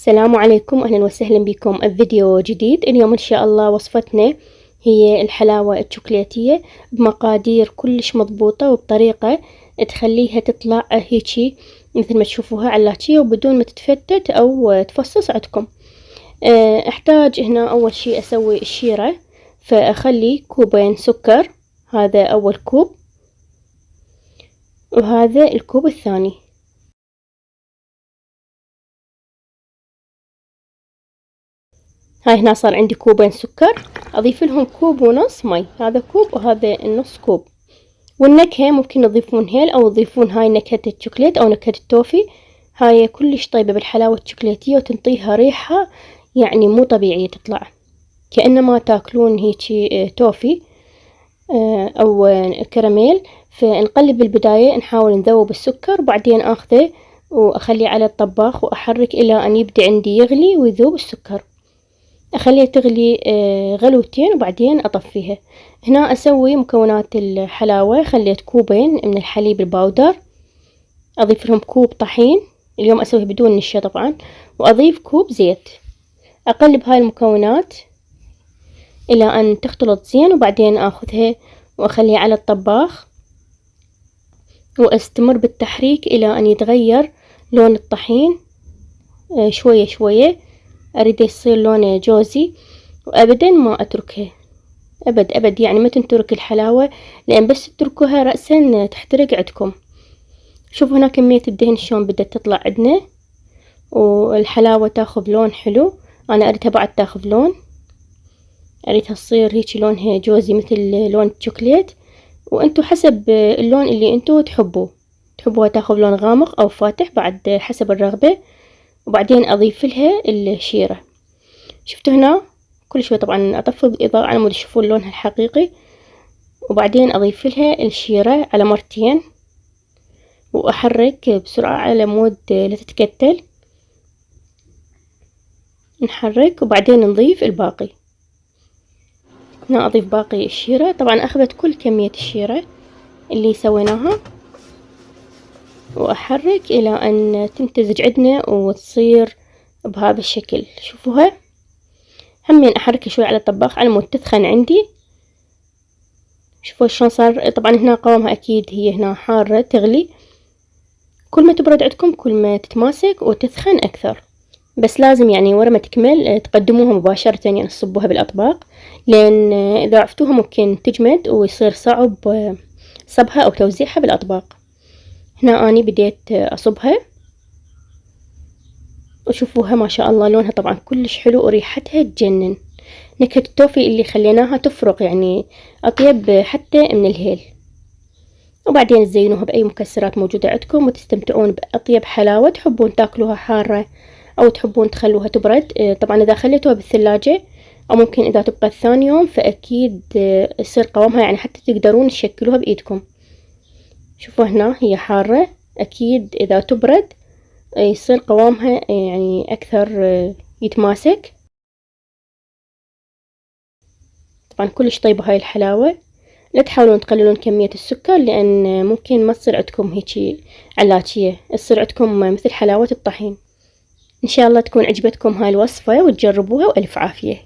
السلام عليكم، أهلا وسهلا بكم بفيديو جديد. اليوم إن شاء الله وصفتنا هي الحلاوة الشوكولاتية بمقادير كلش مضبوطة وبطريقة تخليها تطلع هيجي مثل ما تشوفوها علاتية وبدون ما تتفتت أو تفصص عندكم. احتاج هنا أول شي أسوي الشيرة، فأخلي كوبين سكر، هذا أول كوب وهذا الكوب الثاني. هاي هنا صار عندي كوبين سكر، أضيف لهم كوب ونص مي، هذا كوب وهذا النص كوب. والنكهة ممكن تضيفون هيل أو تضيفون هاي نكهة الشوكولات أو نكهة التوفي، هاي كلش طيبة بالحلاوة الشوكولاتية وتنطيها ريحة يعني مو طبيعية، تطلع كأنما تاكلون هيجي توفي أو كراميل. فنقلب بالبداية، نحاول نذوب السكر وبعدين أخذه وأخليه على الطباخ وأحرك إلى أن يبدأ عندي يغلي ويذوب السكر. أخليها تغلي غلوتين وبعدين أطفيها. هنا أسوي مكونات الحلاوة، خليت كوبين من الحليب الباودر، أضيف لهم كوب طحين، اليوم أسويه بدون نشا طبعا، وأضيف كوب زيت. أقلب هاي المكونات إلى أن تختلط زين وبعدين أخذها وأخليها على الطباخ وأستمر بالتحريك إلى أن يتغير لون الطحين شوية شوية، أريد يصير لونه جوزي، وأبدا ما أتركها أبد يعني ما تنترك الحلاوة، لأن بس تتركوها رأسا تحترق عندكم. شوفوا هنا كمية الدهن شلون بدأت تطلع عندنا، والحلاوة تاخذ لون حلو. أنا أريدها بعد تاخذ لون، أريدها تصير هيك لونها جوزي مثل لون الشوكولات، وأنتو حسب اللون اللي أنتو تحبوها تاخذ لون غامق أو فاتح بعد حسب الرغبة. وبعدين أضيف لها الشيرة. شفتوا هنا كل شوي طبعا أطفي الإضاءة على مود تشوفون لونها الحقيقي، وبعدين أضيف لها الشيرة على مرتين وأحرك بسرعة على مود لا تتكتل. نحرك وبعدين نضيف الباقي. هنا أضيف باقي الشيرة، طبعا أخذت كل كمية الشيرة اللي سويناها، وأحرك إلى أن تمتزج عندنا وتصير بهذا الشكل. شوفوها همين أحرك شوي على الطباخ على مود تثخن عندي. شوفوا شلون صار. طبعا هنا قوامها أكيد هي هنا حارة تغلي، كل ما تبرد عندكم كل ما تتماسك وتثخن أكثر، بس لازم يعني ورا ما تكمل تقدموها مباشرة، يعني تصبوها بالأطباق، لأن إذا عفتوها ممكن تجمد ويصير صعب صبها أو توزيعها بالأطباق. هنا أني بديت أصبها، وشوفوها ما شاء الله لونها طبعا كلش حلو وريحتها تجنن. نكهة التوفي اللي خليناها تفرق يعني أطيب حتى من الهيل. وبعدين تزينوها بأي مكسرات موجودة عندكم وتستمتعون بأطيب حلاوة. تحبون تاكلوها حارة أو تحبون تخلوها تبرد، طبعا إذا خليتوها بالثلاجة أو ممكن إذا تبقى الثاني يوم فأكيد يصير قوامها يعني حتى تقدرون تشكلوها بإيدكم. شوفوا هنا هي حارة، أكيد إذا تبرد يصير قوامها يعني أكثر يتماسك. طبعا كلش طيبة هاي الحلاوة. لا تحاولون تقللون كمية السكر، لأن ممكن ما تصير عندكم هيجي علاتية، تصير عندكم مثل حلاوة الطحين. إن شاء الله تكون عجبتكم هاي الوصفة وتجربوها، وألف عافية.